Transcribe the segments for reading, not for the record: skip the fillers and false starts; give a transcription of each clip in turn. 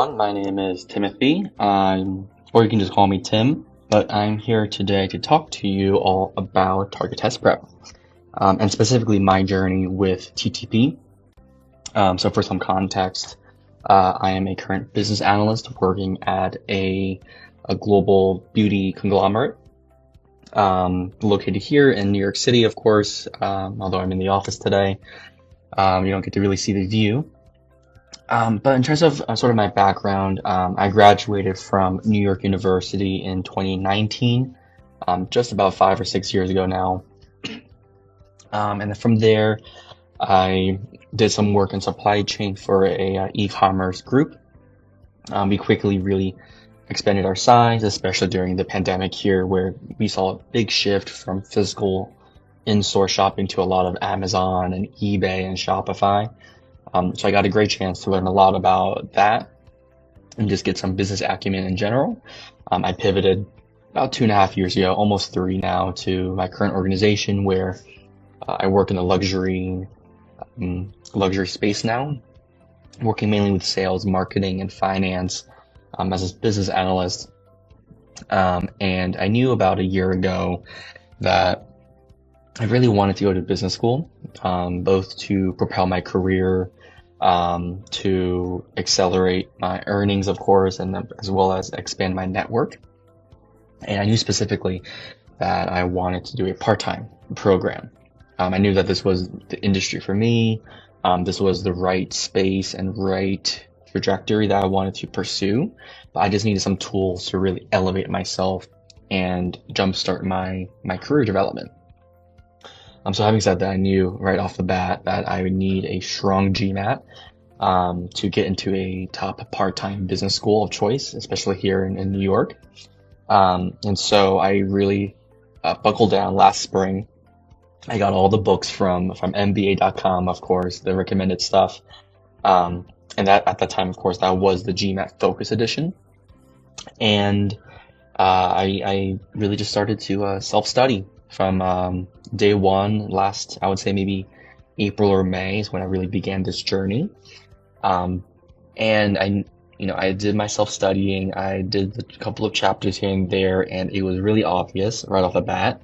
everyone. My name is Timothy, or you can just call me Tim, but I'm here today to talk to you all about target test prep, and specifically my journey with TTP. So for some context, I am a current business analyst working at a global beauty conglomerate, located here in New York City, of course, although I'm in the office today. You don't get to really see the view. But in terms of sort of my background, I graduated from New York University in 2019, just about 5 or 6 years ago now. And then from there, I did some work in supply chain for a e-commerce group. We quickly really expanded our size, especially during the pandemic here, where we saw a big shift from physical in-store shopping to a lot of Amazon and eBay and Shopify. So I got a great chance to learn a lot about that and just get some business acumen in general. I pivoted about 2.5 years ago, almost 3 now, to my current organization where I work in the luxury space now, working mainly with sales, marketing, and finance as a business analyst. And I knew about a year ago that I really wanted to go to business school, both to propel my career, to accelerate my earnings, of course, and then as well as expand my network. And I knew specifically that I wanted to do a part-time program. I knew that this was the industry for me. This was the right space and right trajectory that I wanted to pursue, but I just needed some tools to really elevate myself and jumpstart my career development. So having said that, I knew right off the bat that I would need a strong GMAT to get into a top part-time business school of choice, especially here in New York. And so I really buckled down last spring. I got all the books from MBA.com, of course, the recommended stuff. And that at that time, of course, that was the GMAT Focus Edition. And I really just started to self-study from day one, last, I would say maybe April or May is when I really began this journey. And I did my self-studying. I did a couple of chapters here and there, and it was really obvious right off the bat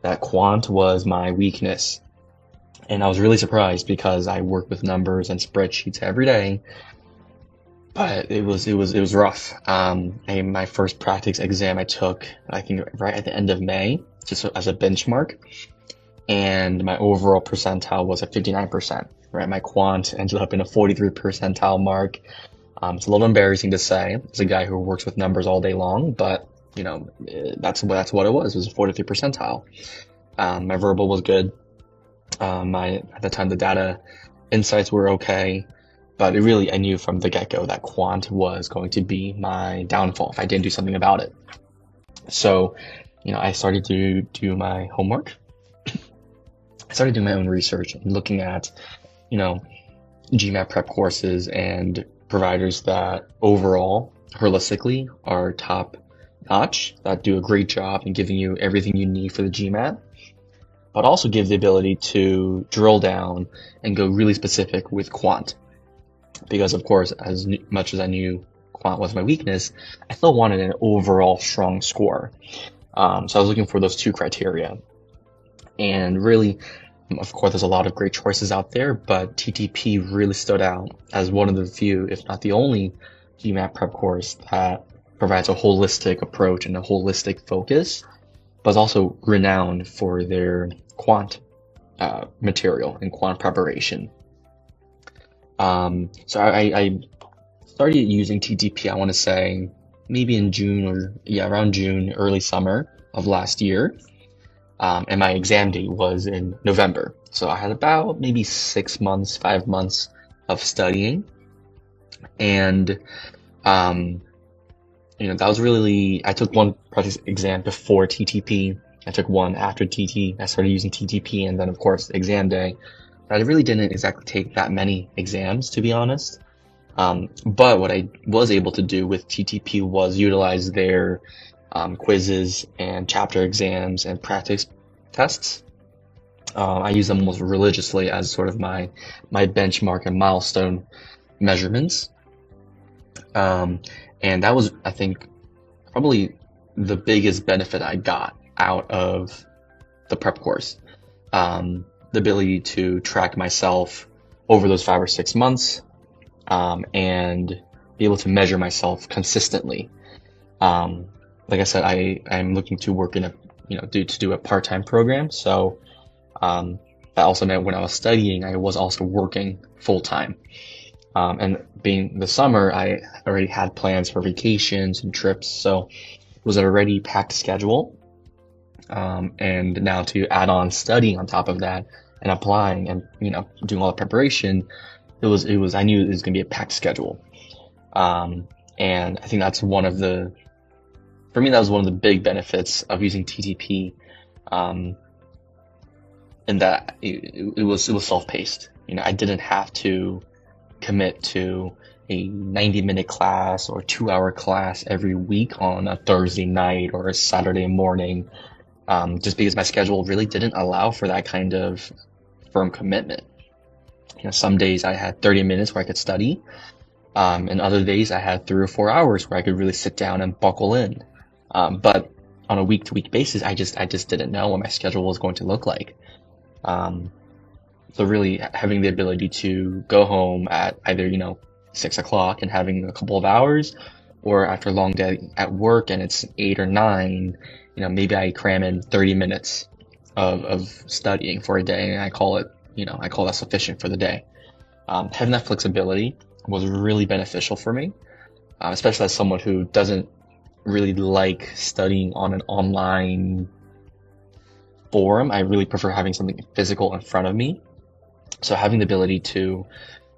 that Quant was my weakness. And I was really surprised because I work with numbers and spreadsheets every day, but it was rough. My first practice exam I took, I think right at the end of May, just as a benchmark, and my overall percentile was at 59%, right? My quant ended up in a 43rd percentile mark. It's a little embarrassing to say as a guy who works with numbers all day long, but that's what it was. It was a 43rd percentile. My verbal was good. At the time, the data insights were okay, but I knew from the get-go that quant was going to be my downfall if I didn't do something about it. So, I started to do my homework. I started doing my own research and looking at, GMAT prep courses and providers that overall, holistically, are top notch, that do a great job in giving you everything you need for the GMAT, but also give the ability to drill down and go really specific with quant. Because, of course, as much as I knew quant was my weakness, I still wanted an overall strong score. So I was looking for those two criteria. And really, of course, there's a lot of great choices out there, but TTP really stood out as one of the few, if not the only, GMAT prep course that provides a holistic approach and a holistic focus, but is also renowned for their quant material and quant preparation. So I started using TTP, I want to say, maybe in around June, early summer of last year. And my exam date was in November. So I had about maybe 5 months of studying. And, that was really, I took one practice exam before TTP. I took one after TT. I started using TTP, and then, of course, exam day. I really didn't exactly take that many exams, to be honest. But what I was able to do with TTP was utilize their quizzes and chapter exams and practice tests. I use them most religiously as sort of my benchmark and milestone measurements. And that was, I think, probably the biggest benefit I got out of the prep course. The ability to track myself over those 5 or 6 months, and be able to measure myself consistently. Like I said, I'm looking to work in do a part-time program. So, that also meant when I was studying, I was also working full-time. And being the summer, I already had plans for vacations and trips. So it was an already packed schedule. And now to add on studying on top of that and applying and, doing all the preparation, I knew it was going to be a packed schedule. And I think for me, that was one of the big benefits of using TTP, in that it was self-paced. I didn't have to commit to a 90-minute class or 2-hour class every week on a Thursday night or a Saturday morning, just because my schedule really didn't allow for that kind of firm commitment. Some days I had 30 minutes where I could study, and other days I had 3 or 4 hours where I could really sit down and buckle in. But on a week-to-week basis, I just didn't know what my schedule was going to look like. So really having the ability to go home at either, 6 o'clock and having a couple of hours, or after a long day at work and it's 8 or 9, maybe I cram in 30 minutes of studying for a day, and I call that sufficient for the day. Having that flexibility was really beneficial for me, especially as someone who doesn't really like studying on an online forum. I really prefer having something physical in front of me. So having the ability to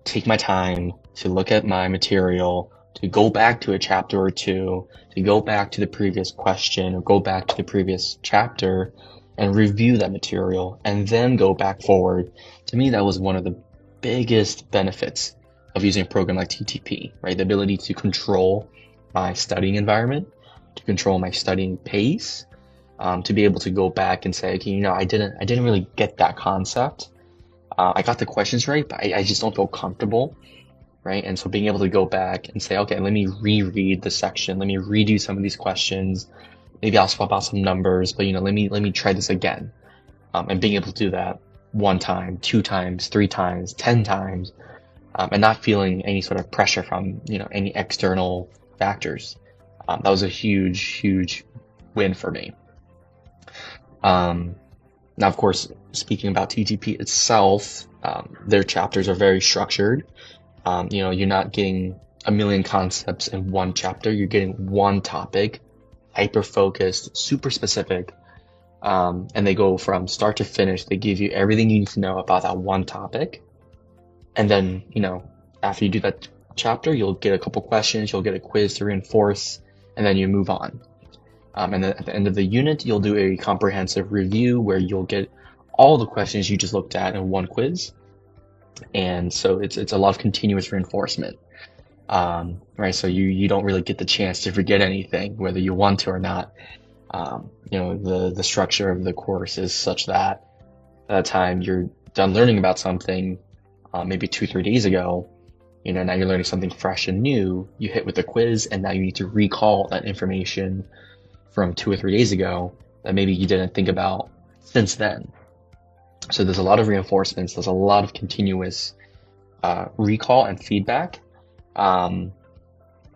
take my time to look at my material, to go back to a chapter or two, to go back to the previous question or go back to the previous chapter and review that material and then go back forward. To me, that was one of the biggest benefits of using a program like TTP, right? The ability to control my studying environment, to control my studying pace, to be able to go back and say, okay, I didn't really get that concept. I got the questions right, but I just don't feel comfortable, right? And so being able to go back and say, okay, let me reread the section, let me redo some of these questions, maybe I'll swap out some numbers, but let me try this again. And being able to do that 1 time, 2 times, 3 times, 10 times, and not feeling any sort of pressure from any external factors. That was a huge win for me. Now, of course, speaking about TTP itself, their chapters are very structured. You're not getting a million concepts in one chapter. You're getting one topic, hyper-focused, super specific, and they go from start to finish. They give you everything you need to know about that one topic. And then, after you do that chapter, you'll get a couple questions, you'll get a quiz to reinforce, and then you move on. And then at the end of the unit, you'll do a comprehensive review where you'll get all the questions you just looked at in one quiz. And so it's a lot of continuous reinforcement, right? So you don't really get the chance to forget anything, whether you want to or not. The structure of the course is such that by the time you're done learning about something, maybe 2-3 days ago, now you're learning something fresh and new, you hit with the quiz, and now you need to recall that information from 2 or 3 days ago that maybe you didn't think about since then. So there's a lot of reinforcements, there's a lot of continuous recall and feedback. And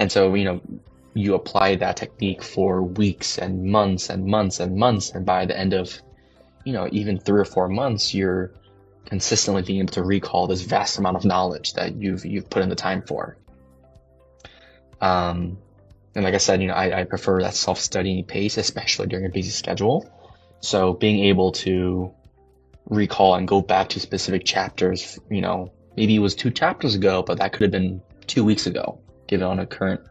so, you apply that technique for weeks and months and months and months, and by the end of, even 3 or 4 months, you're consistently being able to recall this vast amount of knowledge that you've put in the time for. And like I said, I prefer that self-studying pace, especially during a busy schedule. So being able to recall and go back to specific chapters, maybe it was 2 chapters ago, but that could have been 2 weeks ago, given on a current,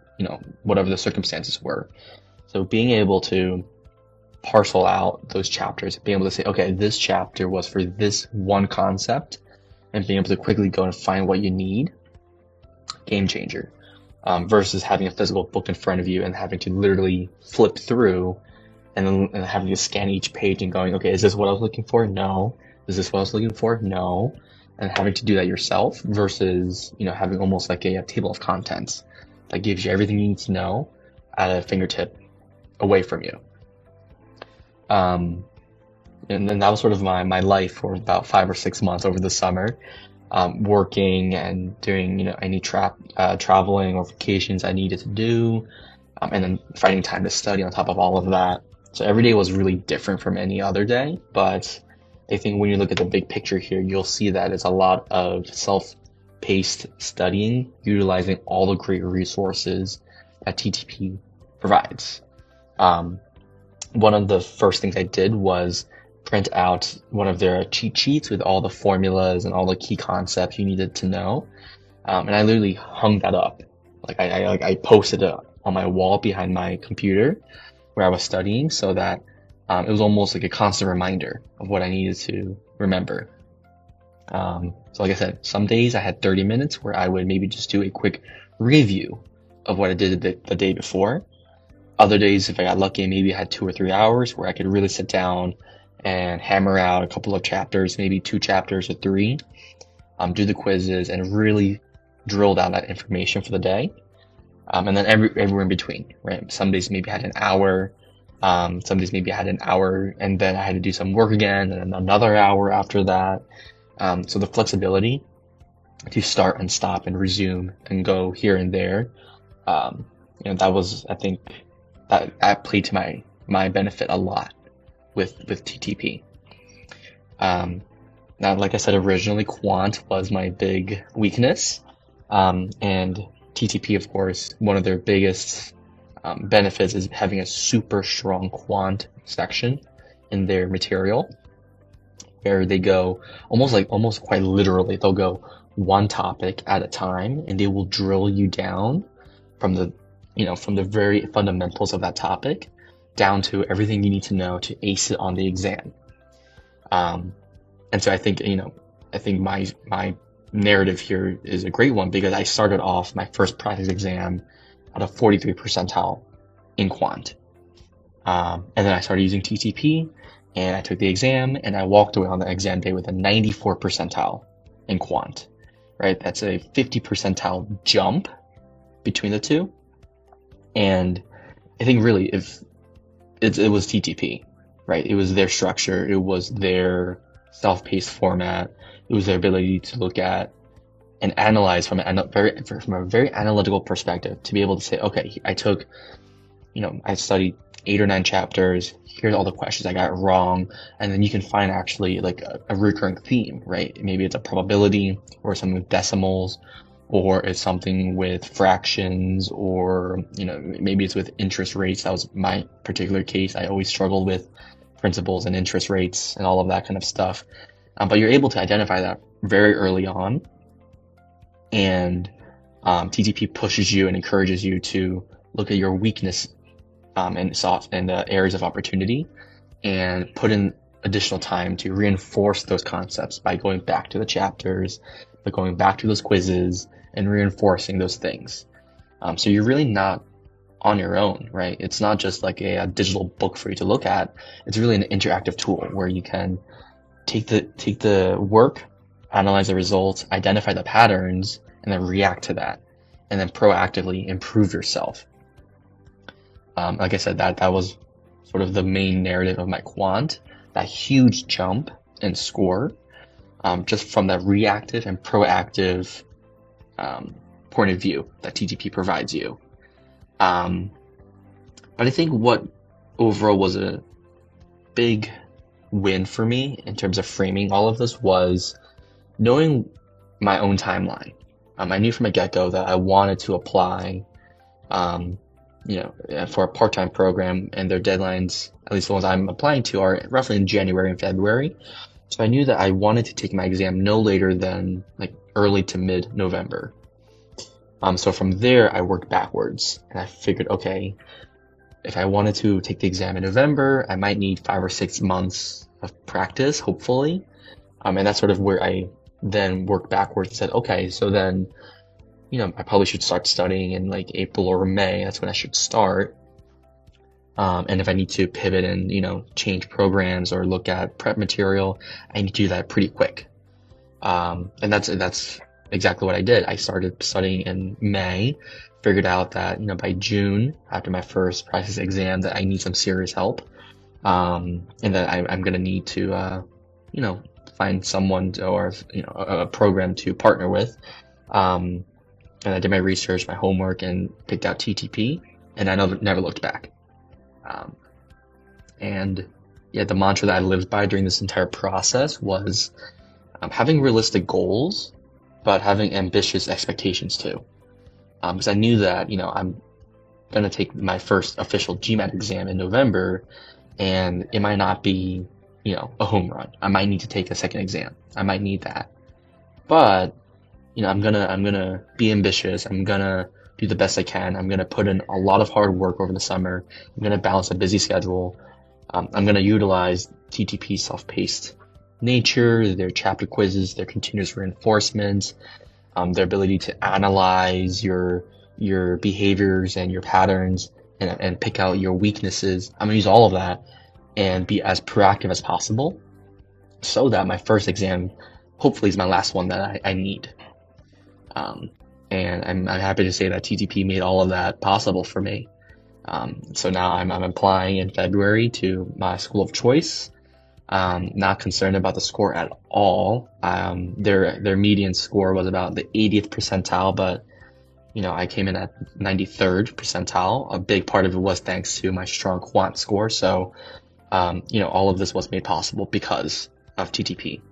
whatever the circumstances were. So being able to parcel out those chapters, being able to say, okay, this chapter was for this one concept, and being able to quickly go and find what you need, game changer. Versus having a physical book in front of you and having to literally flip through and having to scan each page and going, okay, is this what I was looking for? No. Is this what I was looking for? No. And having to do that yourself versus, having almost like a table of contents that gives you everything you need to know at a fingertip away from you. And then that was sort of my life for about 5 or 6 months over the summer, working and doing, any traveling or vacations I needed to do, and then finding time to study on top of all of that. So every day was really different from any other day, but I think when you look at the big picture here, you'll see that it's a lot of self-paced studying, utilizing all the great resources that TTP provides. One of the first things I did was print out one of their cheat sheets with all the formulas and all the key concepts you needed to know. And I literally hung that up. I posted it on my wall behind my computer where I was studying, so that it was almost like a constant reminder of what I needed to remember. So like I said, some days I had 30 minutes where I would maybe just do a quick review of what I did the day before. Other days, if I got lucky, maybe I had 2 or 3 hours where I could really sit down and hammer out a couple of chapters, maybe 2 chapters or 3, do the quizzes and really drill down that information for the day. And then everywhere in between, right? Some days maybe I had an hour, some days maybe I had an hour and then I had to do some work again and then another hour after that. So the flexibility to start and stop and resume and go here and there, that was, I think, that played to my benefit a lot with TTP. Now, like I said, originally Quant was my big weakness, and TTP, of course, one of their biggest benefits is having a super strong quant section in their material, where they go almost quite literally, they'll go one topic at a time, and they will drill you down from the very fundamentals of that topic down to everything you need to know to ace it on the exam. And so I think my narrative here is a great one, because I started off my first practice exam at a 43rd percentile in Quant. And then I started using TTP, and I took the exam, and I walked away on the exam day with a 94th percentile in Quant, right? That's a 50 percentile jump between the two. And I think really if it was TTP, right? It was their structure, it was their self-paced format, it was their ability to look at and analyze from a very analytical perspective, to be able to say, okay, I studied 8 or 9 chapters, here's all the questions I got wrong, and then you can find actually like a recurring theme, right? Maybe it's a probability, or something with decimals, or it's something with fractions, or maybe it's with interest rates. That was my particular case. I always struggled with principles and interest rates and all of that kind of stuff. But you're able to identify that very early on, and TTP pushes you and encourages you to look at your weakness and areas of opportunity, and put in additional time to reinforce those concepts by going back to the chapters, by going back to those quizzes, and reinforcing those things. So you're really not on your own, right? It's not just like a digital book for you to look at. It's really an interactive tool where you can take the work, analyze the results, identify the patterns, and then react to that, and then proactively improve yourself. Like I said, that was sort of the main narrative of my Quant, that huge jump in score, just from that reactive and proactive point of view that TTP provides you. But I think what overall was a big win for me in terms of framing all of this was knowing my own timeline. I knew from the get-go that I wanted to apply, for a part-time program, and their deadlines, at least the ones I'm applying to, are roughly in January and February. So I knew that I wanted to take my exam no later than like early to mid-November. So from there, I worked backwards, and I figured, okay, if I wanted to take the exam in November, I might need 5 or 6 months of practice, hopefully. And that's sort of where I then worked backwards and said, okay, so then, I probably should start studying in like April or May. That's when I should start. And if I need to pivot and, change programs or look at prep material, I need to do that pretty quick. And that's exactly what I did. I started studying in May, figured out that, by June, after my first practice exam, that I need some serious help. And that I'm going to need to, find someone or, a program to partner with. Um, and I did my research, my homework, and picked out TTP, and I never looked back. Um, and yeah, the mantra that I lived by during this entire process was having realistic goals, but having ambitious expectations too. Because I knew that, I'm going to take my first official GMAT exam in November, and it might not be, a home run. I might need to take a second exam. I might need that. But, I'm gonna be ambitious. I'm gonna do the best I can. I'm gonna put in a lot of hard work over the summer. I'm gonna balance a busy schedule. I'm gonna utilize TTP self-paced nature, their chapter quizzes, their continuous reinforcement, their ability to analyze your behaviors and your patterns and pick out your weaknesses. I'm gonna use all of that and be as proactive as possible so that my first exam hopefully is my last one that I need. And I'm happy to say that TTP made all of that possible for me. So now I'm applying in February to my school of choice. Not concerned about the score at all. Their median score was about the 80th percentile, but I came in at 93rd percentile. A big part of it was thanks to my strong quant score. So all of this was made possible because of TTP.